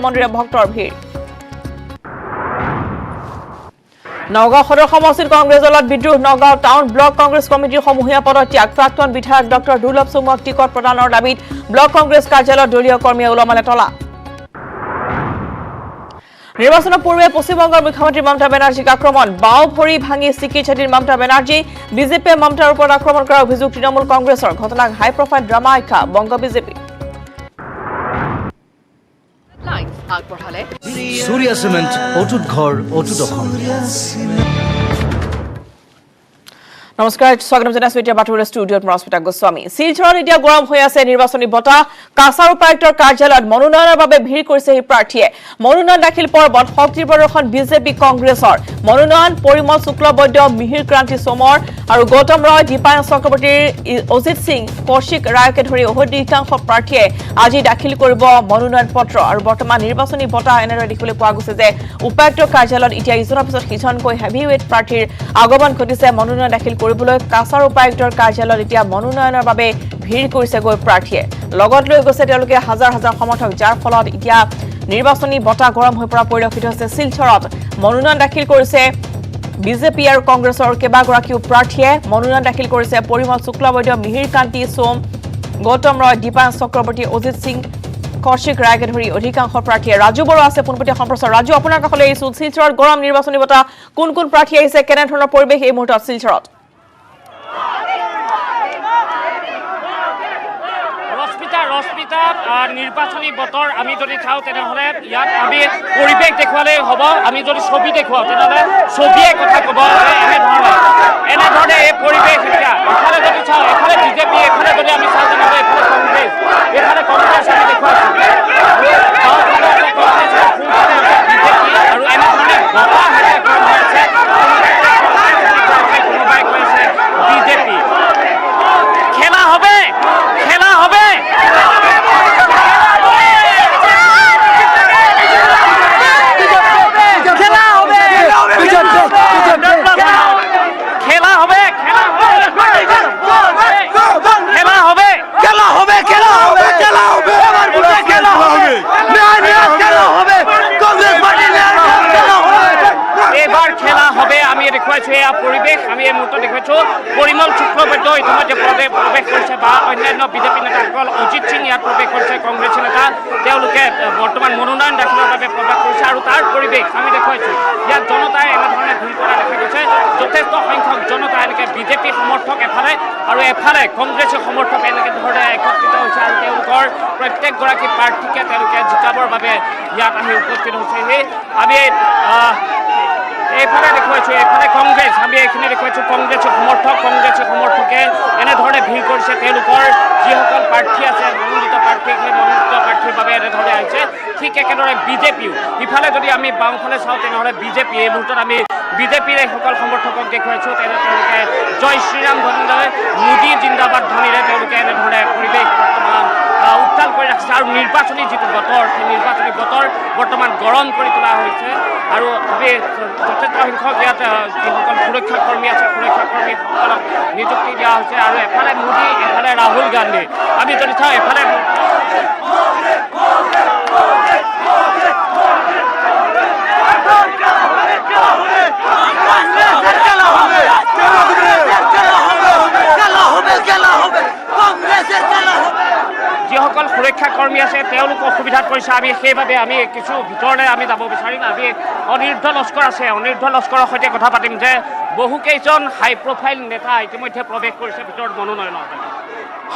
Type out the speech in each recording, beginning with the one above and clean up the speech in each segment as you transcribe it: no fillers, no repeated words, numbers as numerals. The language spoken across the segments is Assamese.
মন্দিৰে ভক্তৰ ভিৰ নগাঁও সদৰ সমষ্টিত কংগ্ৰেছ দলত বিদ্ৰোহ নগাঁও টাউন ব্লক কংগ্ৰেছ কমিটিৰ সমূহীয়া পদত্যাগ প্ৰাক্তন বিধায়ক ডক্টৰ দুৰ্লভ চৌমুৱাক টিকট প্ৰদানৰ দাবীত ব্লক কংগ্ৰেছ কাৰ্যালয়ত দলীয় কৰ্মীয়ে ওলমালে তলা নিৰ্বাচনৰ পূৰ্বে পশ্চিমবংগৰ মুখ্যমন্ত্ৰী মমতা বেনাৰ্জীক আক্ৰমণ বাও ভৰি ভাঙি চিকিৎসাধীন মমতা বেনাৰ্জী বিজেপিয়ে মমতাৰ ওপৰত আক্ৰমণ কৰাৰ অভিযোগ তৃণমূল কংগ্ৰেছৰ ঘটনাক হাই প্ৰফাইল ড্ৰামা আখ্যা Banga BJP Surya Cement, Otut Ghor, Otut Okhon. নমস্কাৰ স্বাগতম জনাইছো এতিয়া বাটুৰ ষ্টুডিঅত মৰস্মিতা গোস্বামী শিলচৰত এতিয়া গৰম হৈ আছে নিৰ্বাচনী বঁটা কাছাৰ উপায়ুক্তৰ কাৰ্যালয়ত মনোনয়নৰ বাবে ভিৰ কৰিছে এই প্ৰাৰ্থীয়ে মনোনয়ন দাখিল পৰ্বত শক্তি প্ৰদৰ্শন বিজেপি কংগ্ৰেছৰ মনোনয়ন পৰিমল শুক্লবৈদ্য মিহিৰ ক্ৰান্তি সোমৰ আৰু গৌতম ৰয় দীপায়ন চক্ৰৱৰ্তীৰ অজিত সিং কৌশিক ৰায়কে ধৰি অধিকাংশ প্ৰাৰ্থীয়ে আজি দাখিল কৰিব মনোনয়ন পত্ৰ আৰু বৰ্তমান নিৰ্বাচনী বঁটা এনেদৰে দেখিবলৈ পোৱা গৈছে যে উপায়ুক্তৰ কাৰ্যালয়ত এতিয়া ইজনৰ পিছত সিজনকৈ হেভিৱেট প্ৰাৰ্থীৰ আগমন ঘটিছে মনোনয়ন দাখিল কৰিবলৈ কাছাৰ উপায়ুক্তৰ কাৰ্যালয়ত এতিয়া মনোনয়নৰ বাবে ভিৰ কৰিছে গৈ প্ৰাৰ্থীয়ে লগত লৈ গৈছে তেওঁলোকে হাজাৰ হাজাৰ সমৰ্থক যাৰ ফলত এতিয়া নিৰ্বাচনী বঁটা গৰম হৈ পৰা পৰিলক্ষিত হৈছে শিলচৰত মনোনয়ন দাখিল কৰিছে বিজেপি আৰু কংগ্ৰেছৰ কেইবাগৰাকীও প্ৰাৰ্থীয়ে মনোনয়ন দাখিল কৰিছে পৰিমল শুক্লবৈদ্য মিহিৰ কান্তি সোম গৌতম ৰয় দীপায়ন চক্ৰৱৰ্তী অজিত সিং কৌশিক ৰায়কে ধৰি অধিকাংশ প্ৰাৰ্থীয়ে ৰাজু বড়ো আছে পোনপটীয়া সম্প্ৰচাৰ ৰাজু আপোনাৰ কাষলৈ আহিছো শিলচৰত গৰম নিৰ্বাচনী বঁটা কোন কোন প্ৰাৰ্থী আহিছে কেনেধৰণৰ পৰিৱেশ এই মুহূৰ্তত শিলচৰত ৰশ্মিতা নিৰ্বাচনী বতৰ আমি যদি চাওঁ তেনেহ'লে ইয়াত আমি পৰিৱেশ দেখুৱালে হ'ব আমি যদি ছবি দেখুৱাওঁ তেনেহ'লে ছবিয়ে কথা ক'ব এনেধৰণে এই পৰিৱেশ এতিয়া এফালে যদি চাওঁ এফালে বিজেপি এফালে যদি আমি চাওঁ তেনেহ'লে এফালে কংগ্ৰেছ আমি দেখুৱাইছোঁ আৰু এনেধৰণে বতাহ কোনোবাই কৈ আছে বিজেপি খেলা হবে খেলা হবে দেখুৱাইছো এয়া পৰিৱেশ আমি এই মুহূৰ্তত দেখুৱাইছো পৰিমল শুক্লবৈদ্য ইতিমধ্যে প্ৰৱেশ কৰিছে বা অন্যান্য বিজেপি নেতাসকল অজিত সিং ইয়াত প্ৰৱেশ কৰিছে কংগ্ৰেছী নেতা তেওঁলোকে বৰ্তমান মনোনয়ন দাখিলৰ বাবে প্ৰৱেশ কৰিছে আৰু তাৰ পৰিৱেশ আমি দেখুৱাইছো ইয়াত জনতাই এনেধৰণে ভিৰ কৰা দেখা গৈছে যথেষ্ট সংখ্যক জনতা এনেকৈ বিজেপি সমৰ্থক এফালে আৰু এফালে কংগ্ৰেছী সমৰ্থক এনেকৈ ধৰণে একত্ৰিত হৈছে আৰু তেওঁলোকৰ প্ৰত্যেকগৰাকী প্ৰাৰ্থীকে তেওঁলোকে জিকাবৰ বাবে ইয়াত আহি উপস্থিত হৈছে আমি এইফালে দেখুৱাইছো এইফালে কংগ্ৰেছ আমি এইখিনি দেখুৱাইছো কংগ্ৰেছী সমৰ্থকে এনেধৰণে ভিৰ কৰিছে তেওঁলোকৰ যিসকল প্ৰাৰ্থী আছে মনোনীত প্ৰাৰ্থী সেই মনোনীত প্ৰাৰ্থীৰ বাবে এনেধৰণে আহিছে ঠিক একেদৰে বিজেপিও ইফালে যদি আমি বাওঁফালে চাওঁ তেনেহ'লে বিজেপি এই মুহূৰ্তত আমি বিজেপিৰ এইসকল সমৰ্থকক দেখুৱাইছোঁ তেওঁলোকে জয় শ্ৰীৰাম ধ্বনিৰে মোদী জিন্দাবাদ ধ্বনিৰে তেওঁলোকে এনেধৰণে পৰিৱেশ বৰ্তমান উত্তাল কৰি ৰাখিছে আৰু নিৰ্বাচনী যিটো বতৰ সেই নিৰ্বাচনী বতৰ বৰ্তমান গৰম কৰি তোলা হৈছে আৰু আমি যথেষ্ট সংখ্যক ইয়াত যিসকল সুৰক্ষা কৰ্মী আছে সুৰক্ষা কৰ্মীসকলক নিযুক্তি দিয়া হৈছে আৰু এফালে মোদী এফালে ৰাহুল গান্ধী আমি যদি চাওঁ এফালে যিসকল সুৰক্ষা কৰ্মী আছে তেওঁলোক অসুবিধাত পৰিছে আমি সেইবাবে আমি কিছু ভিতৰলৈ আমি যাব বিচাৰিম আমি অনিৰুদ্ধ লস্কৰ আছে অনিৰুদ্ধ লস্কৰৰ সৈতে কথা পাতিম যে বহুকেইজন হাই প্ৰফাইল নেতা ইতিমধ্যে প্ৰৱেশ কৰিছে ভিতৰত মনোনয়নৰ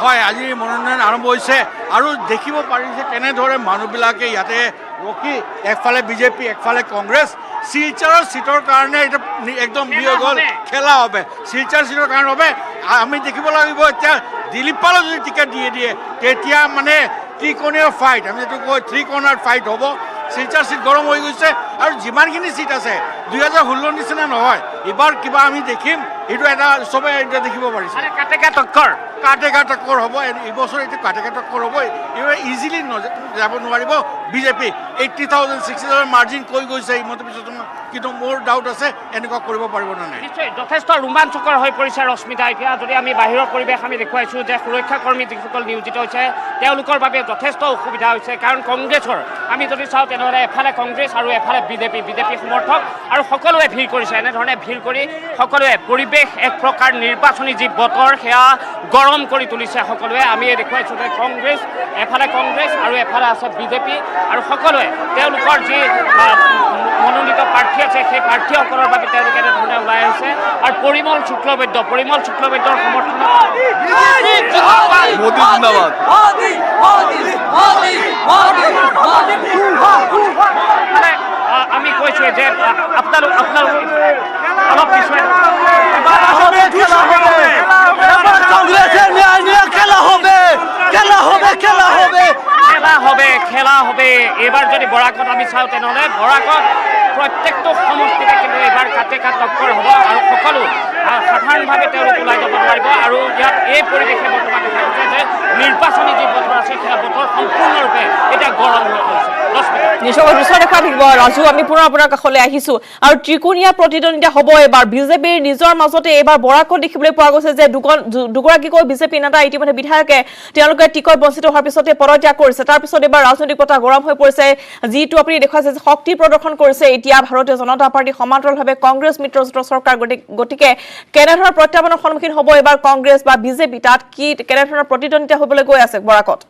হয় আজি মনোনয়ন আৰম্ভ হৈছে আৰু দেখিব পাৰিছে কেনেদৰে মানুহবিলাকে ইয়াতে ৰখি একফালে বিজেপি একফালে কংগ্ৰেছ শিলচৰৰ সিটৰ কাৰণে এটা একদম গ'ল খেলা হবে শিলচৰ সিটৰ কাৰণে হবে আমি দেখিব লাগিব এতিয়া দিলীপ পালক যদি টিকেট দিয়ে তেতিয়া মানে ত্ৰিকোণীয় ফাইট আমি যিটো কয় থ্ৰী কৰ্ণাৰ ফাইট হ'ব শিলচৰ সিট গৰম হৈ গৈছে আৰু যিমানখিনি সিট আছে 2016 নিচিনা নহয় এবাৰ কিবা আমি দেখিম এইটো এটা চবে এতিয়া দেখিব পাৰিছে কাটেকা টক্কৰ হ'ব এইবছৰ এইটো কাটেকা টক্কৰ হ'ব এইবাৰ ইজিলি যাব নোৱাৰিব বিজেপি 80,000 60,000 মাৰ্জিন কৈ গৈছে হিমন্ত বিশ্ব শৰ্মা কিন্তু মোৰ ডাউট আছে এনেকুৱা কৰিব পাৰিব নে নাই নিশ্চয় যথেষ্ট ৰোমাঞ্চকৰ হৈ পৰিছে ৰশ্মিতা এতিয়া যদি আমি বাহিৰৰ পৰিৱেশ আমি দেখুৱাইছোঁ যে সুৰক্ষা কৰ্মী যিসকল নিয়োজিত হৈছে তেওঁলোকৰ বাবে যথেষ্ট অসুবিধা হৈছে কাৰণ কংগ্ৰেছৰ আমি যদি চাওঁ তেনেহ'লে এফালে কংগ্ৰেছ আৰু এফালে বিজেপি সমৰ্থক আৰু সকলোৱে ভিৰ কৰিছে এনেধৰণে ভিৰ কৰি সকলোৱে পৰিৱেশ এক প্ৰকাৰ নিৰ্বাচনী যি বতৰ সেয়া গৰম কৰি তুলিছে সকলোৱে আমি দেখুৱাইছোঁ যে কংগ্ৰেছ আৰু এফালে আছে বিজেপি আৰু সকলোৱে তেওঁলোকৰ যি মনোনীত প্ৰাৰ্থী আছে সেই প্ৰাৰ্থীসকলৰ বাবে তেওঁলোকে এনেধৰণে ওলাই আহিছে আৰু পৰিমল শুক্লবৈদ্যৰ সমৰ্থনত মোদী জিন্দাবাদ মানে আমি কৈছোঁ যে আপোনালোক অলপ পিছুৱাই খেলা হবে এবাৰ যদি বৰাকত আমি চাওঁ তেনেহ'লে বৰাকত প্ৰত্যেকটো সমষ্টিতে কিন্তু এইবাৰ কাটে কাট টক্কৰ হ'ব আৰু সকলো সাধাৰণভাৱে তেওঁলোক ওলাই যাব পাৰিব আৰু ইয়াত এই পৰিৱেশে বৰ্তমান দেখা গৈছে যে নিৰ্বাচনী যি বতৰ আছে সেই বতৰ সম্পূৰ্ণৰূপে এতিয়া গৰম হৈ পৰিছে নিশ্চয় দৃশ্য দেখা থাকিব ৰাজু আমি পুনৰ আপোনাৰ কাষলৈ আহিছো আৰু ত্ৰিকোণীয়া প্ৰতিদ্বন্দ্বিতা হ'ব এবাৰ বিজেপিৰ নিজৰ মাজতে এবাৰ বৰাকত দেখিবলৈ পোৱা গৈছে যে দুগৰাকীকৈ বিজেপি নেতা ইতিমধ্যে বিধায়কে তেওঁলোকে টিকট বঞ্চিত হোৱাৰ পিছতে পদত্যাগ কৰিছে তাৰ পিছত এবাৰ ৰাজনৈতিক বতাহ গৰম হৈ পৰিছে যিটো আপুনি দেখুৱাইছে যে শক্তি প্ৰদৰ্শন কৰিছে এতিয়া ভাৰতীয় জনতা পাৰ্টি সমান্তৰালভাৱে কংগ্ৰেছ মিত্ৰজোঁটৰ চৰকাৰ গতিকে কেনেধৰণৰ প্ৰত্যাহ্বানৰ সন্মুখীন হ'ব এবাৰ কংগ্ৰেছ বা বিজেপি তাত কি কেনেধৰণৰ প্ৰতিদ্বন্দ্বিতা হ'বলৈ গৈ আছে বৰাকত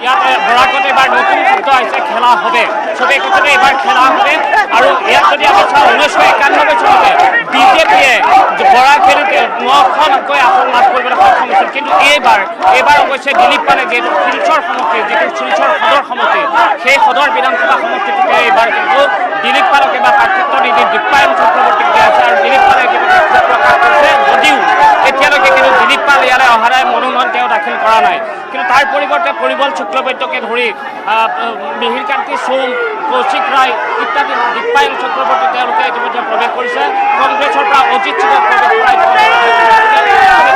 ইয়াত বৰাকত এবাৰ নতুন শব্দ আহিছে খেলা হবে চবেই কৈছে এবাৰ খেলা হবে আৰু ইয়াত যদি আমি চাওঁ 1991 চনতে বিজেপিয়ে বৰাকত 9খনকৈ আসন লাভ কৰিবলৈ সক্ষম হৈছিল কিন্তু এইবাৰ অৱশ্যে দিলীপ পালে যিহেতু শিলচৰ সদৰ সমষ্টি সেই সদৰ বিধানসভা সমষ্টিটোতে এইবাৰ কিন্তু দিলীপ পালক এবাৰ প্ৰাৰ্থিত্ব নিদি দীপায়ন চক্ৰৱৰ্তীক দিয়া আছে আৰু দিলীপ পালে প্ৰকাশ কৰিছে যদিও এতিয়ালৈকে কিন্তু দিলীপ পাল ইয়ালৈ অহাৰে মনোনয়ন তেওঁ দাখিল কৰা নাই কিন্তু তাৰ পৰিৱৰ্তে পৰিমল শুক্লবৈদ্যকে ধৰি মিহিৰকান্তি সোম কৌশিক ৰায় ইত্যাদি দীপায়ন চক্ৰৱৰ্তী তেওঁলোকে ইতিমধ্যে প্ৰৱেশ কৰিছে কংগ্ৰেছৰ পৰা অজিত সিঙক প্ৰৱেশ কৰাই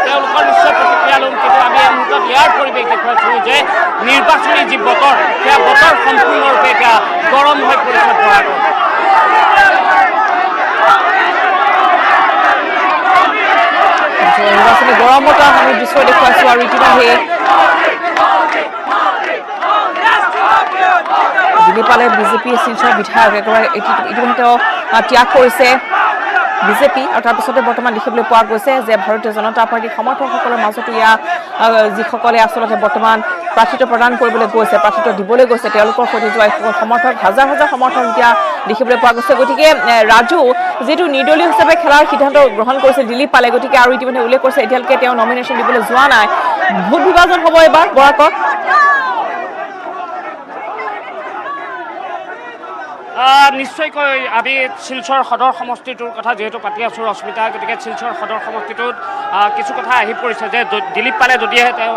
তেওঁলোকৰ নিশ্চয় প্ৰতিক্ৰিয়া ল'ম কিন্তু আমি এই মুহূৰ্তত ইয়াৰ পৰিৱেশ দেখুৱাইছোঁ যে নিৰ্বাচনী যি বতৰ সেয়া বতৰ সম্পূৰ্ণৰূপে এতিয়া গৰম হৈ পৰিছে বৰাকত নিৰ্বাচনী গৰম বতাহ আমি দৃশ্য দেখুৱাইছো আৰু ইতিমধ্যে দিলীপ পালে বিজেপি শিলচৰ বিধায়ক একেবাৰে ইতিমধ্যে তেওঁ ত্যাগ কৰিছে বিজেপি আৰু তাৰপিছতে বৰ্তমান দেখিবলৈ পোৱা গৈছে যে ভাৰতীয় জনতা পাৰ্টীৰ সমৰ্থকসকলৰ মাজতো যিসকলে আচলতে বৰ্তমান প্ৰাৰ্থিত্ব প্ৰদান কৰিবলৈ গৈছে প্ৰাৰ্থিত্ব দিবলৈ গৈছে তেওঁলোকৰ সৈতে যোৱা সমৰ্থক হাজাৰ সমৰ্থক এতিয়া দেখিবলৈ পোৱা গৈছে গতিকে ৰাজু যিটো নিৰ্দলীয় হিচাপে খেলাৰ সিদ্ধান্ত গ্ৰহণ কৰিছে দিলীপ পালে গতিকে আৰু ইতিমধ্যে উল্লেখ কৰিছে এতিয়ালৈকে তেওঁ নমিনেশ্যন দিবলৈ যোৱা নাই ভোট বিভাজন হ'ব এবাৰ বৰাকত নিশ্চয়কৈ আমি শিলচৰ সদৰ সমষ্টিটোৰ কথা যিহেতু পাতি আছোঁ ৰশ্মিতা গতিকে শিলচৰ সদৰ সমষ্টিটোত কিছু কথা আহি পৰিছে যে দিলীপ পালে যদিহে তেওঁ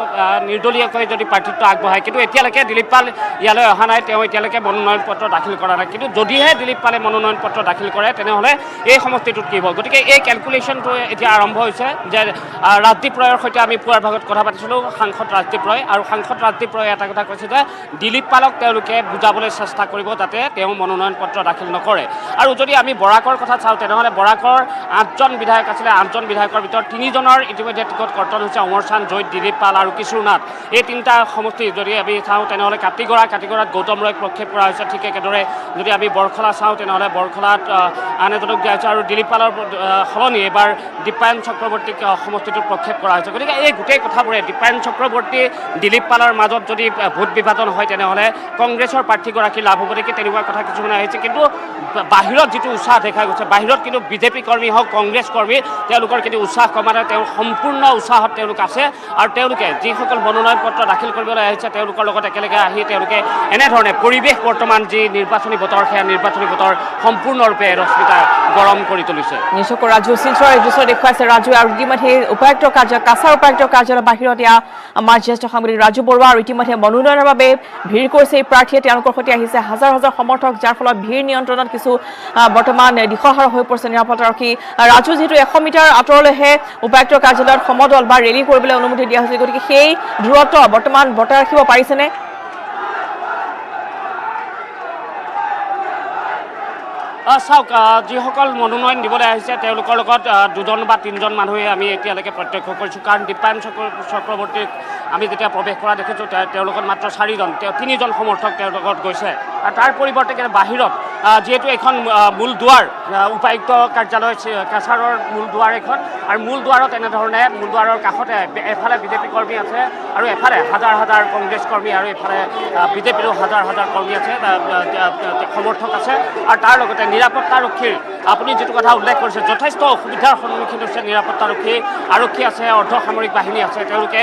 নিৰ্দলীয়কৈ যদি প্ৰাৰ্থিত্ব আগবঢ়ায় কিন্তু এতিয়ালৈকে দিলীপ পাল ইয়ালৈ অহা নাই তেওঁ এতিয়ালৈকে মনোনয়ন পত্ৰ দাখিল কৰা নাই কিন্তু যদিহে দিলীপ পালে মনোনয়ন পত্ৰ দাখিল কৰে তেনেহ'লে এই সমষ্টিটোত কি হ'ব গতিকে এই কেলকুলেশ্যনটো এতিয়া আৰম্ভ হৈছে যে ৰাজদীপ ৰয়ৰ সৈতে আমি পুৱাৰ ভাগত কথা পাতিছিলোঁ সাংসদ ৰাজদীপ ৰয় আৰু সাংসদ ৰাজদীপ ৰয়ে এটা কথা কৈছে যে দিলীপ পালক তেওঁলোকে বুজাবলৈ চেষ্টা কৰিব যাতে তেওঁ মনোনয়ন পত্ৰ দাখিল নকৰে আৰু যদি আমি বৰাকৰ কথা চাওঁ তেনেহ'লে বৰাকৰ 8জন বিধায়ক আছিলে 8জন বিধায়কৰ ভিতৰত 3জনৰ ইতিমধ্যে টিকট কৰ্তন হৈছে অমৰ চান্দ জৈত দিলীপ পাল আৰু কিশোৰ নাথ এই তিনিটা সমষ্টি যদি আমি চাওঁ তেনেহ'লে কাটিগড়াত গৌতম ৰয়ক প্ৰক্ষেপ কৰা হৈছে ঠিক একেদৰে যদি আমি বৰখলা চাওঁ তেনেহ'লে বৰখলাত আন এজনক দিয়া হৈছে আৰু দিলীপ পালৰ সলনি এইবাৰ দীপায়ন চক্ৰৱৰ্তীক সমষ্টিটোত প্ৰক্ষেপ কৰা হৈছে গতিকে এই গোটেই কথাবোৰে দীপায়ন চক্ৰৱৰ্তী দিলীপ পালৰ মাজত যদি ভোট বিভাজন হয় তেনেহ'লে কংগ্ৰেছৰ প্ৰাৰ্থীগৰাকী লাভ হ'ব নেকি তেনেকুৱা কথা কিছুমান আহিছে কিন্তু বাহিৰত যিটো উৎসাহ দেখা গৈছে বাহিৰত কিন্তু বিজেপি কৰ্মী হওক কংগ্ৰেছ কৰ্মী তেওঁলোকৰ কিন্তু উৎসাহ কমা নাই তেওঁ সম্পূৰ্ণ উৎসাহত তেওঁলোক আছে আৰু তেওঁলোকে যিসকল মনোনয়ন পত্ৰ দাখিল কৰিবলৈ আহিছে তেওঁলোকৰ লগত একেলগে আহি তেওঁলোকে এনেধৰণে পৰিৱেশ বৰ্তমান যি নিৰ্বাচনী বতৰ সেয়া নিৰ্বাচনী বতৰ সম্পূৰ্ণৰূপে ৰশ্মিতা গৰম কৰি তুলিছে নিশ্চয়কৈ ৰাজু শিলচৰ দৃশ্য দেখুৱাইছে ৰাজু আৰু ইতিমধ্যে উপায়ুক্ত কাছাৰ উপায়ুক্ত কাৰ্যালয়ৰ বাহিৰত আমাৰ জ্যেষ্ঠ সাংবাদিক ৰাজু বৰুৱা আৰু ইতিমধ্যে মনোনয়নৰ বাবে ভিৰ কৰিছে এই প্ৰাৰ্থীয়ে তেওঁলোকৰ সৈতে আহিছে হাজাৰ সমৰ্থক যাৰ ফলত ভিৰ নিয়ন্ত্ৰণত কিছু বৰ্তমান দিশহাৰা হৈ পৰিছে নিৰাপত্তাৰক্ষী। ৰাজু, যিহেতু 100 মিটাৰ আঁতৰলৈহে উপায়ুক্ত কাৰ্যালয়ত সমদল বা ৰেলী কৰিবলৈ অনুমতি দিয়া হৈছে, গতিকে সেই দূৰত্ব বৰ্তমান বৰ্তাই ৰাখিব পাৰিছেনে? চাওক, যিসকল মনোনয়ন দিবলৈ আহিছে তেওঁলোকৰ লগত 2জন বা 3জন মানুহে আমি এতিয়ালৈকে প্ৰত্যক্ষ কৰিছোঁ। কাৰণ দীপায়ন চক্ৰৱৰ্তীক আমি যেতিয়া প্ৰৱেশ কৰা দেখিছোঁ তেওঁলোকৰ মাত্ৰ 4জন, 3জন সমৰ্থক তেওঁৰ লগত গৈছে। তাৰ পৰিৱৰ্তে বাহিৰত যিহেতু এখন মূল দুৱাৰ, উপায়ুক্ত কাৰ্যালয় কাছাৰৰ মূল দুৱাৰ এখন, আৰু মূল দুৱাৰত এনেধৰণে মূল দুৱাৰৰ কাষতে এফালে বিজেপি কৰ্মী আছে আৰু এফালে হাজাৰ হাজাৰ কংগ্ৰেছ কৰ্মী আৰু এফালে বিজেপিৰো হাজাৰ হাজাৰ কৰ্মী আছে, সমৰ্থক আছে। আৰু তাৰ লগতে নিৰাপত্তাৰক্ষীৰ আপুনি যিটো কথা উল্লেখ কৰিছে, যথেষ্ট অসুবিধাৰ সন্মুখীন হৈছে আৰক্ষী আছে, অৰ্ধসামৰিক বাহিনী আছে। তেওঁলোকে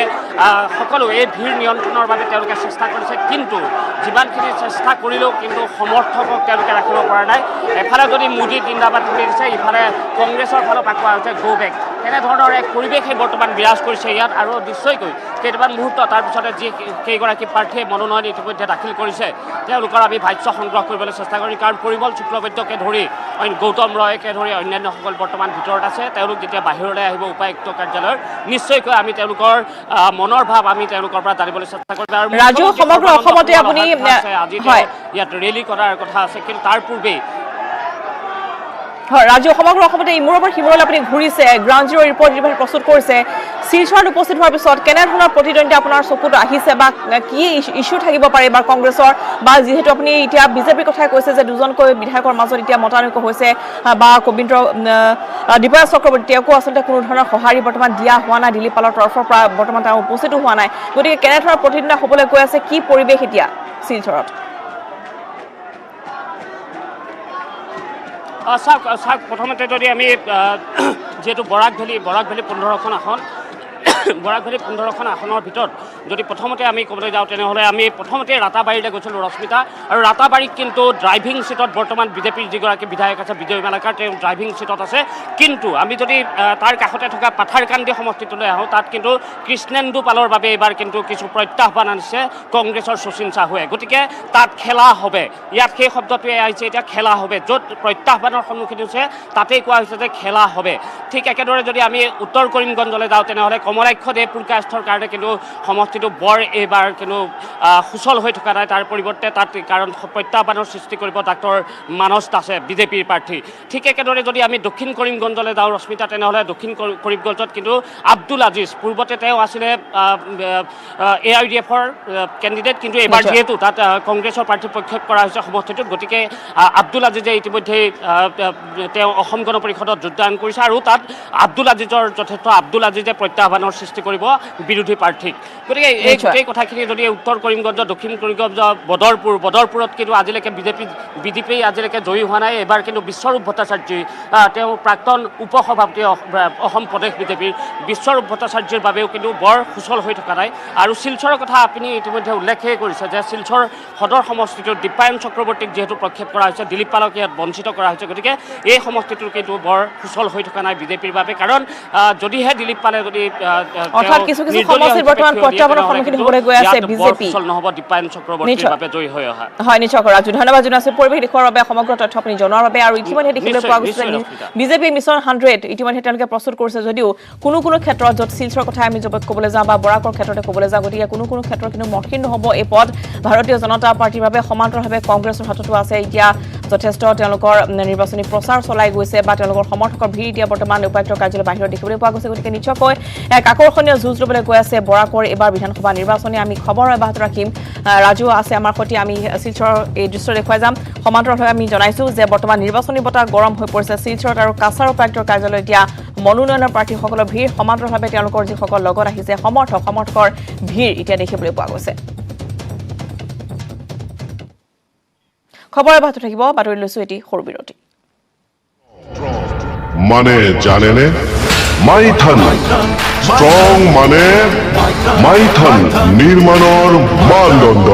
সকলো এই ভিৰ নিয়ন্ত্ৰণৰ বাবে তেওঁলোকে চেষ্টা কৰিছে, কিন্তু যিমানখিনি চেষ্টা কৰিলেও কিন্তু সমৰ্থকক তেওঁলোকে ৰাখিব পৰা নাই। এফালে যদি মোদী জিন্দাবাদ তুলি দিছে, ইফালে কংগ্ৰেছৰ ফালৰ পৰা কোৱা হৈছে গো বেক। এনেধৰণৰ এক পৰিৱেশে বৰ্তমান বিৰাজ কৰিছে ইয়াত। আৰু নিশ্চয়কৈ কেইটামান মুহূৰ্ত তাৰপিছতে যি কেইগৰাকী প্ৰাৰ্থীয়ে মনোনয়ন ইতিমধ্যে দাখিল কৰিছে তেওঁলোকৰ আমি ভাষ্য সংগ্ৰহ কৰিবলৈ চেষ্টা কৰিম। কাৰণ পৰিমল শুক্লবৈদ্যকে ধৰি গৌতম ৰয়কে ধৰি অন্যান্যসকল বৰ্তমান ভিতৰত আছে। তেওঁলোক যেতিয়া বাহিৰলৈ আহিব উপায়ুক্ত কাৰ্যালয়ৰ, নিশ্চয়কৈ আমি তেওঁলোকৰ মনৰ ভাৱ আমি তেওঁলোকৰ পৰা জানিবলৈ চেষ্টা কৰিম। আৰু ৰাজু, সমগ্ৰ অসমতে আপুনি আজি ইয়াত ৰেলী কৰাৰ কথা আছে, কিন্তু তাৰ পূৰ্বেই ৰাজ্য সমগ্ৰ অসমতে ইমূৰৰ পৰা সিমূৰলৈ আপুনি ঘূৰিছে, গ্ৰাউণ্ড জিৰ' ৰিপৰ্ট যিভাৱে প্ৰস্তুত কৰিছে, শিলচৰত উপস্থিত হোৱাৰ পিছত কেনেধৰণৰ প্ৰতিদ্বন্দ্বিতা আপোনাৰ চকুত আহিছে বা কি ইছ্যু থাকিব পাৰে বা কংগ্ৰেছৰ, বা যিহেতু আপুনি এতিয়া বিজেপিৰ কথাই কৈছে যে 2জনকৈ বিধায়কৰ মাজত এতিয়া মতানৈক্য হৈছে বা দীপায়ন চক্ৰৱৰ্তী তেওঁকো আচলতে কোনো ধৰণৰ সঁহাৰি বৰ্তমান দিয়া হোৱা নাই দিলীপ পালৰ তৰফৰ পৰা, বৰ্তমান তেওঁ উপস্থিতো হোৱা নাই। গতিকে কেনেধৰণৰ প্ৰতিদ্বন্দ্বিতা হ'বলৈ গৈ আছে, কি পৰিৱেশ এতিয়া শিলচৰত? চাওক, প্ৰথমতে যদি আমি যিহেতু বৰাক ভেলী 15খন আসন, বৰাক ভেলী 15খন আসনৰ ভিতৰত যদি প্ৰথমতে আমি ক'বলৈ যাওঁ তেনেহ'লে আমি প্ৰথমতে ৰাতাবাৰীলৈ গৈছিলোঁ ৰশ্মিতা, আৰু ৰাতাবাৰীত কিন্তু ড্ৰাইভিং চিটত বৰ্তমান বিজেপিৰ যিগৰাকী বিধায়ক আছে বিজয় মালাকাৰ, তেওঁ ড্ৰাইভিং চিটত আছে। কিন্তু আমি যদি তাৰ কাষতে থকা পাথাৰকান্দি সমষ্টিটোলৈ আহোঁ, তাত কিন্তু কৃষ্ণেন্দু পালৰ বাবে এইবাৰ কিন্তু কিছু প্ৰত্যাহ্বান আনিছে কংগ্ৰেছৰ শচীন চাহুৱে। গতিকে তাত খেলা হবে, ইয়াত সেই শব্দটোৱে আহিছে এতিয়া খেলা হবে। য'ত প্ৰত্যাহ্বানৰ সন্মুখীন হৈছে তাতেই কোৱা হৈছে যে খেলা হবে। ঠিক একেদৰে যদি আমি উত্তৰ কৰিমগঞ্জলৈ যাওঁ তেনেহ'লে কমলাক্ষ দেৱ পুৰকাষ্ঠৰ কাৰণে কিন্তু সমষ্টিটো বৰ এইবাৰ কিন্তু সুচল হৈ থকা নাই। তাৰ পৰিৱৰ্তে তাত কাৰণ প্ৰত্যাহ্বানৰ সৃষ্টি কৰিব ডাক্তৰ মানস দাসে, বিজেপিৰ প্ৰাৰ্থী। ঠিক একেদৰে যদি আমি দক্ষিণ কৰিমগঞ্জলৈ যাওঁ ৰশ্মিতা, তেনেহ'লে দক্ষিণ কৰিমগঞ্জত কিন্তু আব্দুল আজিজ, পূৰ্বতে তেওঁ আছিলে AIDFৰ কেণ্ডিডেট, কিন্তু এইবাৰ যিহেতু তাত কংগ্ৰেছৰ প্ৰাৰ্থী প্ৰক্ষেপ কৰা হৈছে সমষ্টিটোত, গতিকে আব্দুল আজিজে ইতিমধ্যে তেওঁ অসম গণ পৰিষদত যোগদান কৰিছে। আৰু তাত আব্দুল আজিজে প্ৰত্যাহ্বানৰ সৃষ্টি কৰিব বিৰোধী প্ৰাৰ্থীক। গতিকে এই গোটেই কথাখিনি যদি উত্তৰ কৰিমগঞ্জ, দক্ষিণ কৰিমগঞ্জ, বদৰপুৰত কিন্তু আজিলৈকে বিজেপি আজিলৈকে জয়ী হোৱা নাই। এইবাৰ কিন্তু বিশ্বৰূপ ভট্টাচাৰ্যী, তেওঁ প্ৰাক্তন উপসভাপতি অসম প্ৰদেশ বিজেপিৰ, বিশ্বৰূপ ভট্টাচাৰ্যীৰ বাবেও কিন্তু বৰ সুচল হৈ থকা নাই। আৰু শিলচৰৰ কথা আপুনি ইতিমধ্যে উল্লেখেই কৰিছে যে শিলচৰ সদৰ সমষ্টিটোৰ দীপায়ন চক্ৰৱৰ্তীক যিহেতু প্ৰক্ষেপ কৰা হৈছে, দিলীপ পালক ইয়াত বঞ্চিত কৰা হৈছে, গতিকে এই সমষ্টিটোৰ কিন্তু বৰ সুচল হৈ থকা নাই বিজেপিৰ বাবে। কাৰণ যদিহে দিলীপ পালে যদি অৰ্থাৎ কিছু সমষ্টিত বৰ্তমান প্ৰত্যাহ্বানৰ সন্মুখীন হ'বলৈ গৈ আছে বিজেপি, নহ'ব দীপায়ন চক্ৰৱৰ্তীৰ বাবে জয়ী হৈ অহা। হয়, নিশ্চয় ৰাজু, ধন্যবাদ জনাইছোঁ পৰিৱেশ দেখুৱাৰ বাবে, সমগ্ৰ তথ্য আপুনি জনোৱাৰ বাবে। আৰু ইতিমধ্যে দেখিবলৈ পোৱা গৈছে বিজেপি মিছন 100 ইতিমধ্যে তেওঁলোকে প্ৰস্তুত কৰিছে, যদিও কোনো ক্ষেত্ৰত য'ত শিলচৰৰ কথা আমি য'ত ক'বলৈ যাওঁ বা বৰাকৰ ক্ষেত্ৰতে ক'বলৈ যাওঁ, গতিকে কোনো ক্ষেত্ৰত কিন্তু মসৃণ নহ'ব এই পদ। ভাৰতীয় জনতা পাৰ্টীৰ বাবে সমান্তৰালভাৱে কংগ্ৰেছৰ হাততো আছে এতিয়া যথেষ্ট তেওঁলোকৰ নিৰ্বাচনী প্ৰচাৰ চলাই গৈছে বা তেওঁলোকৰ সমৰ্থকৰ ভিৰ এতিয়া বৰ্তমান উপায়ুক্ত কাৰ্যালয়ৰ বাহিৰত দেখিবলৈ পোৱা গৈছে। গতিকে নিশ্চয়কৈ এক আকৰ্ষণীয় যুঁজ ল'বলৈ গৈ আছে বৰাকৰ এইবাৰ বিধানসভা নিৰ্বাচনী। আমি খবৰ অব্যাহত ৰাখিম। ৰাজু আছে আমাৰ সৈতে, আমি শিলচৰৰ এই দৃশ্য দেখুৱাই যাম। সমান্তৰালভাৱে আমি জনাইছোঁ যে বৰ্তমান নিৰ্বাচনী বতাহ গৰম হৈ পৰিছে শিলচৰত, আৰু কাছাৰ উপায়ুক্তৰ কাৰ্যালয়ত এতিয়া মনোনয়নৰ প্ৰাৰ্থীসকলৰ ভিৰ, সমান্তৰালভাৱে তেওঁলোকৰ যিসকল লগত আহিছে সমৰ্থকৰ ভিৰ এতিয়া দেখিবলৈ পোৱা গৈছে। খবৰ অব্যাহত থাকিব, বাতৰি লৈছোঁ এটি সৰু বিৰতি। মানে জানেনে মাইথান ষ্ট্ৰং মানে মাইথান নিৰ্মাণৰ মানদণ্ড।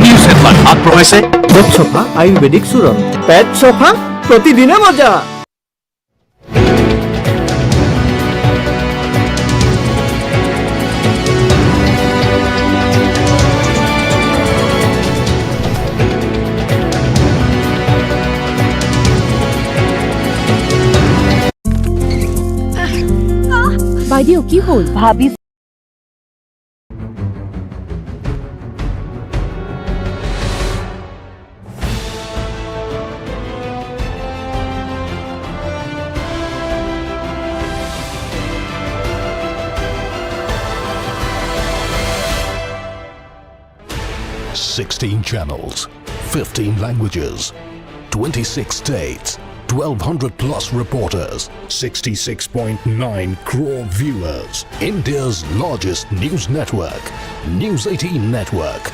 নিউজ হেডলাইন আগবঢ়াইছে পেট চফা আয়ুৰ্বেদিক চূৰণ, পেট চফা প্ৰতিদিনে মজা। বাইদেউ কি হল ভাবি channels, 15 languages, 26 states, 1,200 plus reporters, 66.9 crore viewers. India's largest news network, News 18 Network.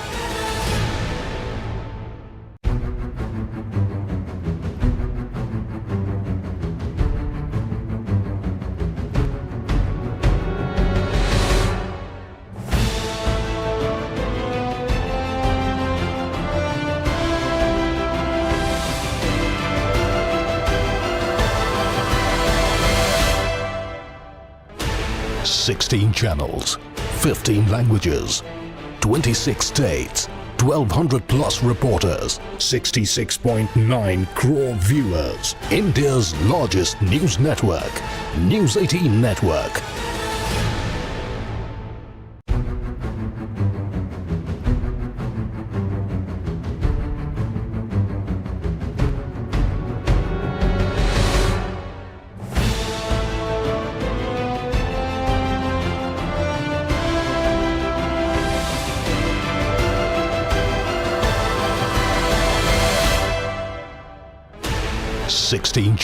Channels, 15 languages, 26 states, 1,200 plus reporters, 66.9 crore viewers. India's largest news network, News 18 Network.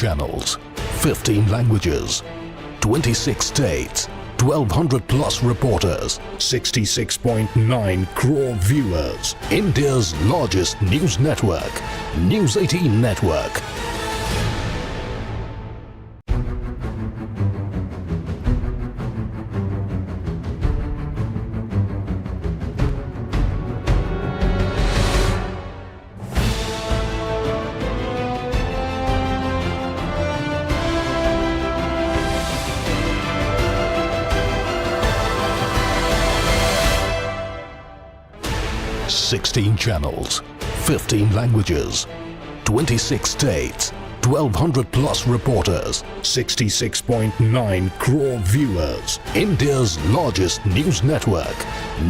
Channels, 15 languages, 26 states, 1,200 plus reporters, 66.9 crore viewers. India's largest news network, News 18 Network. Channels, 15 languages, 26 states, 1,200 plus reporters, 66.9 crore viewers. India's largest news network,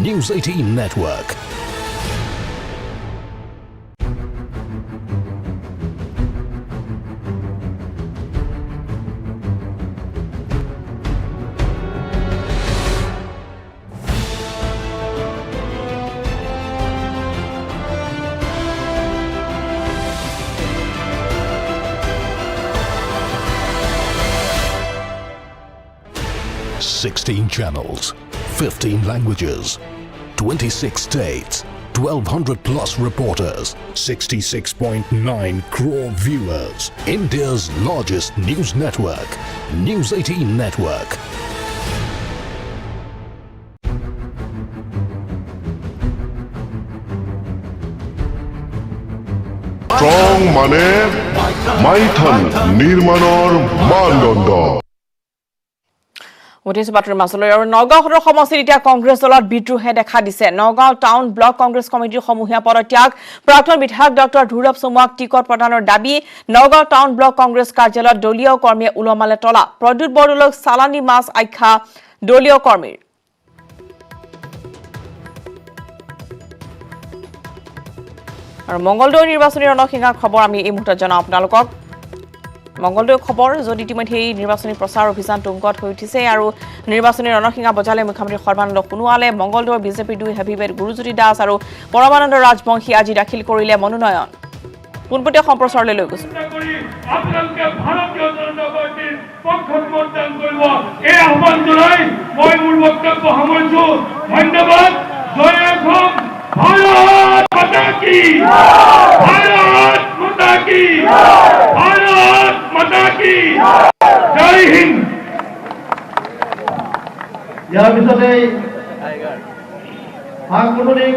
News 18 Network. Channels, 15 languages, 26 states, 1,200 plus reporters, 66.9 crore viewers. India's largest news network, News 18 Network. Strong মানে মাইথান নিৰ্মাণৰ মানদণ্ড। উঠিছো বাতৰিৰ মাজলৈ আৰু নগাঁও সদৰ সমষ্টিত এতিয়া কংগ্ৰেছ দলত বিদ্ৰোহে দেখা দিছে। নগাঁও টাউন ব্লক কংগ্ৰেছ কমিটিৰ সমূহীয়া পদত্যাগ, প্ৰাক্তন বিধায়ক ডক্টৰ ধ্ৰুৱ চমুৱাক টিকট প্ৰদানৰ দাবী, নগাঁও টাউন ব্লক কংগ্ৰেছ কাৰ্যালয়ত দলীয় কৰ্মীয়ে ওলমালে তলা, প্ৰদ্যুৎ বৰদলৈক চালানী মাছ আখ্যা দলীয় কৰ্মীৰ। আৰু মংগলদৈ নিৰ্বাচনী ৰণসিংহাৰ খবৰ আমি এই মুহূৰ্তত জনাওঁ আপোনালোকক। মংগলদৈ খবৰ য'ত ইতিমধ্যে নিৰ্বাচনী প্ৰচাৰ অভিযান তুংগত হৈ উঠিছে আৰু নিৰ্বাচনী ৰণসিংহা বজালে মুখ্যমন্ত্ৰী সৰ্বানন্দ সোণোৱালে মংগলদৈৰ বিজেপিৰ 2 হেভিৱেট গুৰুজ্যোতি দাস আৰু পৰমানন্দ ৰাজবংশী আজি দাখিল কৰিলে মনোনয়ন। পোনপটীয়া সম্প্ৰচাৰলৈ লৈ গৈছো। আপোনালোকে ভাৰতীয় জনতা পাৰ্টিৰ পক্ষত মতদান কৰিব এই আহ্বান জনাই মই মোৰ বক্তব্য সামৰিছো। ধন্যবাদ। জয় অসম। भारत माता की, भारत माता की, भारत माता की, जय हिंद। ইয়াৰ পিছতে সাংগঠনিক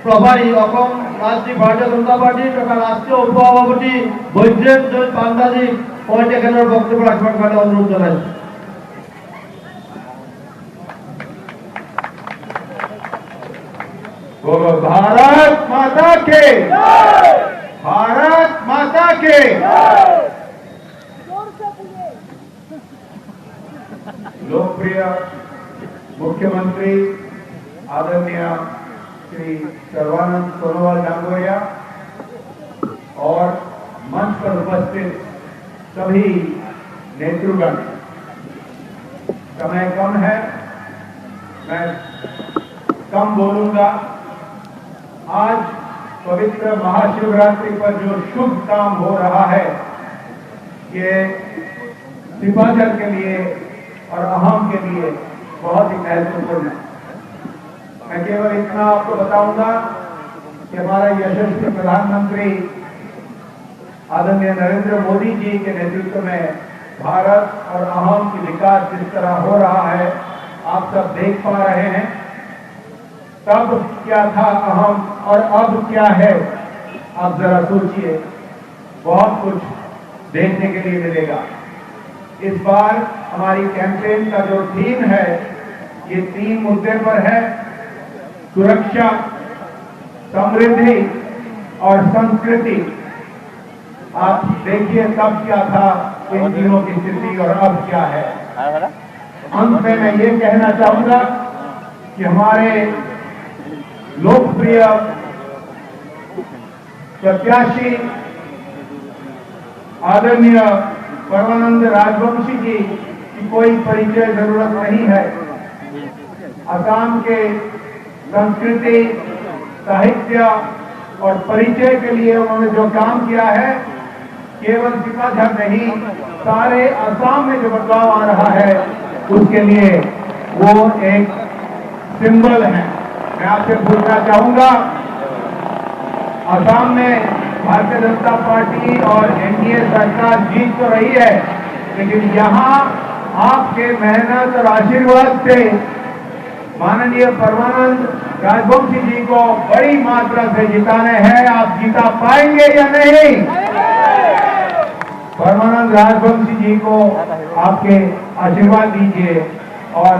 প্ৰভাৰী অসম ৰাজ্যিক ভাৰতীয় জনতা পাৰ্টীৰ তথা ৰাষ্ট্ৰীয় উপ সভাপতি বৈদ্যনাথ পাণ্ডাজীক মই তেখেতৰ বক্তব্য ৰাখিবৰ কাৰণে অনুৰোধ জনাইছো। बोलो भारत माता के, भारत माता के। लोकप्रिय मुख्यमंत्री आदरणीय श्री सर्बानंद सोनोवाल डांगोरिया और मंच पर उपस्थित सभी नेतृगण, समय कम है, मैं कम बोलूंगा। आज पवित्र महाशिवरात्रि पर जो शुभ काम हो रहा है, ये सिपाझर के लिए और अहम के लिए बहुत ही महत्वपूर्ण है। मैं केवल इतना आपको बताऊंगा कि हमारा यशस्वी प्रधानमंत्री आदरणीय नरेंद्र मोदी जी के नेतृत्व में भारत और अहम की विकास जिस तरह हो रहा है, आप सब देख पा रहे हैं। तब क्या था अहम और अब क्या है, आप जरा सोचिए, बहुत कुछ देखने के लिए मिलेगा। इस बार हमारी कैंपेन का जो थीम है, ये 3 मुद्दे पर है: सुरक्षा, समृद्धि और संस्कृति। आप देखिए तब क्या था, इन तीनों की स्थिति, और अब क्या है। अंत में मैं ये कहना चाहूंगा कि हमारे लोकप्रिय प्रत्याशी आदरणीय परमानंद राजवंशी जी की कोई परिचय जरूरत नहीं है। असम के संस्कृति, साहित्य और परिचय के लिए उन्होंने जो काम किया है, केवल सिपाझर नहीं, सारे असम में जो बदलाव आ रहा है, उसके लिए वो एक सिंबल है। मैं आपसे पूछना चाहूंगा, असम में भारतीय जनता पार्टी और एनडीए सरकार जीत तो रही है, लेकिन यहाँ आपके मेहनत और आशीर्वाद से माननीय परमानंद राजवंशी जी को बड़ी मात्रा से जिताने हैं। आप जीता पाएंगे या नहीं? परमानंद राजवंशी जी को आपके आशीर्वाद दीजिए और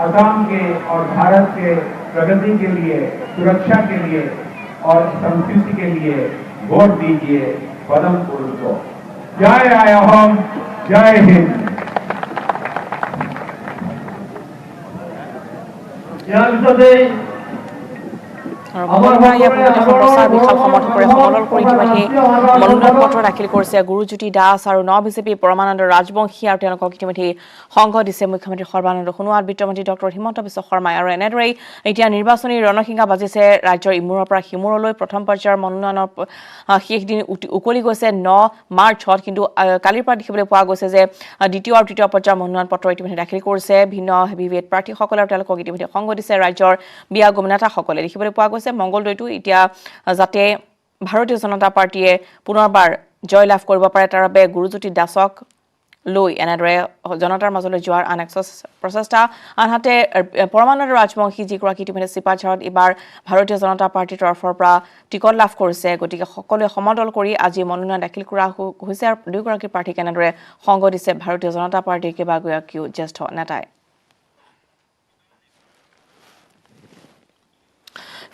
असम के और भारत के प्रगति के लिए, सुरक्षा के लिए और संस्कृति के लिए वोट दीजिए पदमपुर को। जय अहम, जय हिंद। মনোনয়ন পত্ৰ দাখিল কৰিছে গুৰুজ্যোতি দাস আৰু ন বিজেপি পৰমানন্দ ৰাজবংশী আৰু তেওঁলোকক ইতিমধ্যে সংঘ দিছে মুখ্যমন্ত্ৰী সৰ্বানন্দ সোণোৱাল, বিত্তমন্ত্ৰী ডক্টৰ হিমন্ত বিশ্ব শৰ্মাই। আৰু এনেদৰেই এতিয়া নিৰ্বাচনী ৰণসিংহা বাজিছে ৰাজ্যৰ ইমূৰৰ পৰা সিমূৰলৈ। প্ৰথম পৰ্যায়ৰ মনোনয়নৰ শেষ দিন উকলি গৈছে 9 মাৰ্চত, কিন্তু কালিৰ পৰা দেখিবলৈ পোৱা গৈছে যে দ্বিতীয় আৰু তৃতীয় পৰ্যায়ৰ মনোনয়ন পত্ৰ ইতিমধ্যে দাখিল কৰিছে ভিন্ন হেভিৱেট প্ৰাৰ্থীসকলে, আৰু তেওঁলোকক ইতিমধ্যে সংগ দিছে ৰাজ্যৰ বিয়া গোমনাতাসকলে। দেখিবলৈ পোৱা গৈছে মংগলদৈতো এতিয়া যাতে ভাৰতীয় জনতা পাৰ্টীয়ে পুনৰবাৰ জয়লাভ কৰিব পাৰে, তাৰ বাবে গুৰুজ্যোতি দাসক লৈ এনেদৰে জনতাৰ মাজলৈ যোৱাৰ আন এক প্ৰচেষ্টা। আনহাতে পৰমানন্দ ৰাজবংশী যিগৰাকী ইতিমধ্যে চিপাঝাৰত এইবাৰ ভাৰতীয় জনতা পাৰ্টীৰ তৰফৰ পৰা টিকট লাভ কৰিছে, গতিকে সকলোৱে সমদল কৰি আজি মনোনয়ন দাখিল কৰা হৈছে। আৰু দুয়োগৰাকী প্ৰাৰ্থীক এনেদৰে সংগ দিছে ভাৰতীয় জনতা পাৰ্টীৰ কেইবাগৰাকীও জ্যেষ্ঠ নেতাই।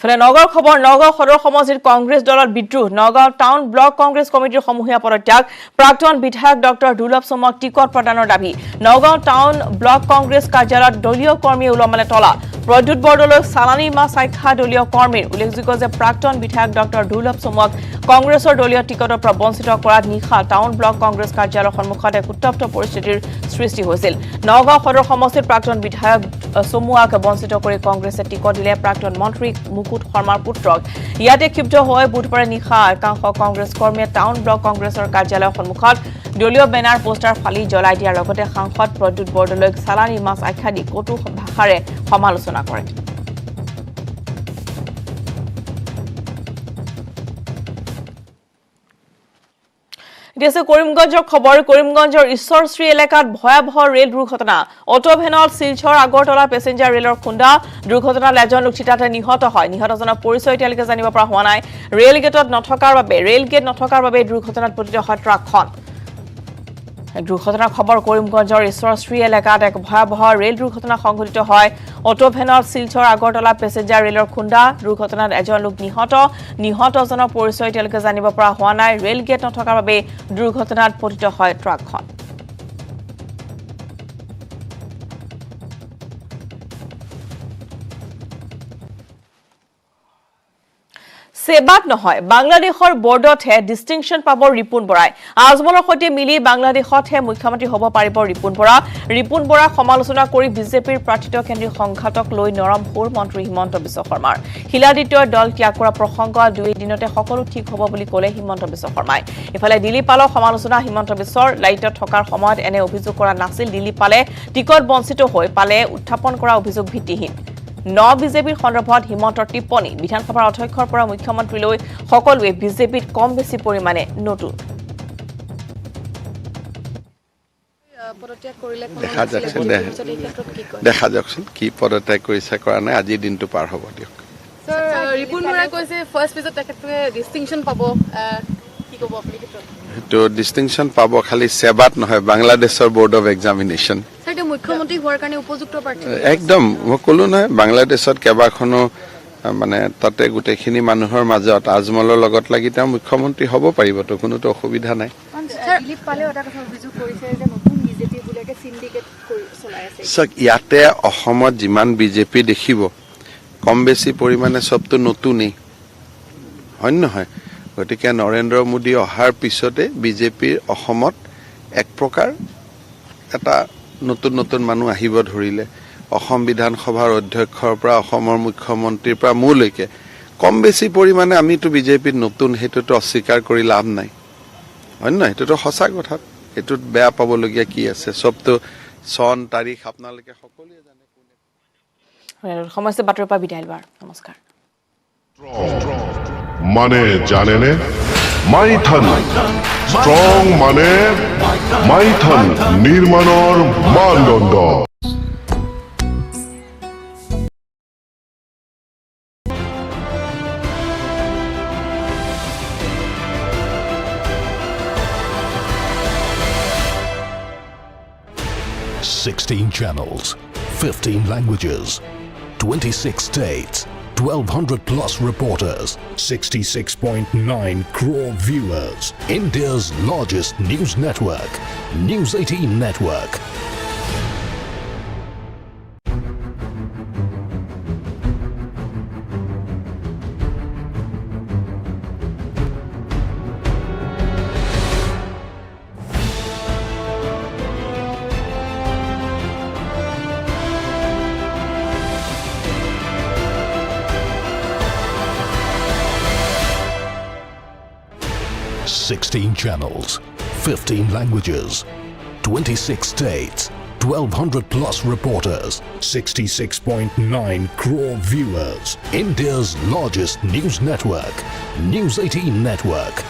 ফলে নগাঁৱৰ খবৰ, নগাঁও সদৰ সমষ্টিত কংগ্ৰেছ দলৰ বিদ্ৰোহ। নগাঁও টাউন ব্লক কংগ্ৰেছ কমিটিৰ সমূহীয়া পদত্যাগ। প্ৰাক্তন বিধায়ক ডক্টৰ দুৰ্লভ সোমক টিকট প্ৰদানৰ দাবী। নগাঁও টাউন ব্লক কংগ্ৰেছ কাৰ্যালয়ত দলীয় কৰ্মী ওলমালে তলা। প্ৰদ্যুৎ বৰদলৈ চালানী মাছ আখ্যা দলীয় কৰ্মীৰ। উল্লেখযোগ্য যে প্ৰাক্তন বিধায়ক ডক্টৰ দুৰ্লভ সোমক কংগ্ৰেছৰ দলীয় টিকটৰ পৰা বঞ্চিত কৰাত নিশা টাউন ব্লক কংগ্ৰেছ কাৰ্যালয়ৰ সন্মুখত এক উত্তপ্ত পৰিস্থিতিৰ সৃষ্টি হৈছিল। নগাঁও সদৰ সমষ্টিত প্ৰাক্তন বিধায়ক সোমুৱাক বঞ্চিত কৰি কংগ্ৰেছে টিকট দিলে প্ৰাক্তন মন্ত্ৰী মুকুট শৰ্মাৰ পুত্ৰক। ইয়াতে ক্ষিপ্ত হৈ বুধবাৰে নিশা একাংশ কংগ্ৰেছ কৰ্মীয়ে টাউন ব্লক কংগ্ৰেছৰ কাৰ্যালয়ৰ সন্মুখত দলীয় বেনাৰ পোষ্টাৰ ফালি জ্বলাই দিয়াৰ লগতে সাংসদ প্ৰদ্যুৎ বৰদলৈক চালানী মাছ আখ্যা দি কটু ভাষাৰে সমালোচনা কৰে। কৰিমগঞ্জৰ খবৰ। কৰিমগঞ্জৰ ঈশ্বৰশ্ৰী এলেকাত ভয়াৱহ ৰেল দুৰ্ঘটনা। অটো ভেনত শিলচৰ আগৰতলা পেছেঞ্জাৰ ৰেলৰ খুন্দা। দুৰ্ঘটনাত এজন লোক থিতাতে নিহত হয়। নিহতজনৰ পৰিচয় এতিয়ালৈকে জানিব পৰা হোৱা নাই। ৰেল গেট নথকাৰ বাবে দুৰ্ঘটনাত পতিত হয় ট্ৰাকখন। দুৰ্ঘটনাৰ খবৰ কৰিমগঞ্জৰ ঈশ্বৰশ্ৰী এলেকাত এক ভয়াৱহ ৰেল দুৰ্ঘটনা সংঘটিত হয়। অটো ভেনত শিলচৰ আগৰতলা পেছেঞ্জাৰ ৰেলৰ খুন্দা। দুৰ্ঘটনাত এজন লোক নিহতজনৰ পৰিচয় এতিয়ালৈকে জানিব পৰা হোৱা নাই। ৰেল গেট নথকাৰ বাবে দুৰ্ঘটনাত পতিত হয় ট্ৰাকখন। সেবাত নহয় বাংলাদেশৰ বৰ্ডতহে ডিষ্টিংশ্যন পাব ৰিপুন বৰাই আজমলৰ সৈতে মিলি বাংলাদেশতহে মুখ্যমন্ত্ৰী হ'ব পাৰিব ৰিপুন বৰা সমালোচনা কৰি বিজেপিৰ প্ৰাৰ্থিত কেন্দ্ৰীয় সংঘাতক লৈ নৰম হোৰ মন্ত্ৰী হিমন্ত বিশ্ব শৰ্মাৰ শিলাদিত্যৰ দল ত্যাগ কৰা প্ৰসংগ 2 দিনতে সকলো ঠিক হ'ব বুলি ক'লে হিমন্ত বিশ্ব শৰ্মাই ইফালে দিলীপ পালৰ সমালোচনা হিমন্ত বিশ্বৰ লাইটত থকাৰ সময়ত এনে অভিযোগ কৰা নাছিল দিলীপ পালে টিকট বঞ্চিত হৈ পালে উত্থাপন কৰা অভিযোগ ভিত্তিহীন বিজেপিৰ সন্দৰ্ভত হিমন্তৰ টিপ্পনী বিধানসভাৰ অধ্যক্ষৰ পৰা মুখ্যমন্ত্ৰীলৈ সকলোৱে বিজেপিত কম বেছি পৰিমাণে নতুন দেখা যাওকচোন কি পদত্যাগ কৰিছে কৰা নাই আজিৰ দিনটো পাৰ হ'ব দিয়ক ৰিপুন বৰাই কৈছে ফাৰ্ষ্ট পেজত তেখেতে ডিষ্টিংশ্যন পাব কি ক'ব আপুনি সেইটো ডিষ্টিংশ্যন পাব খালি সেবাত নহয় বাংলাদেশৰ বৰ্ড অফ এক্সামিনেশ্যন মুখ্যমন্ত্ৰী হোৱাৰ কাৰণে উপযুক্ত প্ৰাৰ্থী একদম মই ক'লো নহয় বাংলাদেশত কেইবাখনো মানে তাতে গোটেইখিনি মানুহৰ মাজত আজমলৰ লগত লাগি তেওঁ মুখ্যমন্ত্ৰী হ'ব পাৰিবতো কোনোতো অসুবিধা নাই দিলীপ পালেও এটা কথা অভিযোগ কৰিছে যে নতুন বিজেপি বুলিকে সিন্ডিকেট চলাই আছে চাওক ইয়াতে অসমত যিমান বিজেপি দেখিব কম বেছি পৰিমাণে সবটো নতুনেই হয় নহয় গতিকে নৰেন্দ্ৰ মোদী অহাৰ পিছতে বিজেপিৰ অসমত এক প্ৰকাৰ এটা নতুন নতুন মানুহ আহিব ধৰিলে অসম বিধানসভাৰ অধ্যক্ষৰ পৰা অসমৰ মুখ্যমন্ত্ৰীৰ পৰা মূলৈকে কম বেছি পৰিমাণে আমিতো বিজেপিত নতুন হেতুটো অস্বীকাৰ কৰি লাভ নাই হয় নহয় হেতুটো সঁচা কথা হেতুত বেয়া পাবলগীয়া কি আছে সবটো সন তাৰিখ আপোনালোকে সকলোৱে জানে সমস্ত বাতৰিৰ পৰা বিদায় লোৱাৰ নমস্কাৰ মানে জানেনে মাইথন ষ্ট্ৰং মানে মাইথন নিৰ্মাণৰ মানদণ্ড $16 channels, 15 languages, 26 states, 1,200 plus reporters, 66.9 crore viewers. India's largest news network, News 18 Network. $16 channels, 15 languages, 26 states, 1,200 plus reporters, 66.9 crore viewers. India's largest news network, News 18 Network.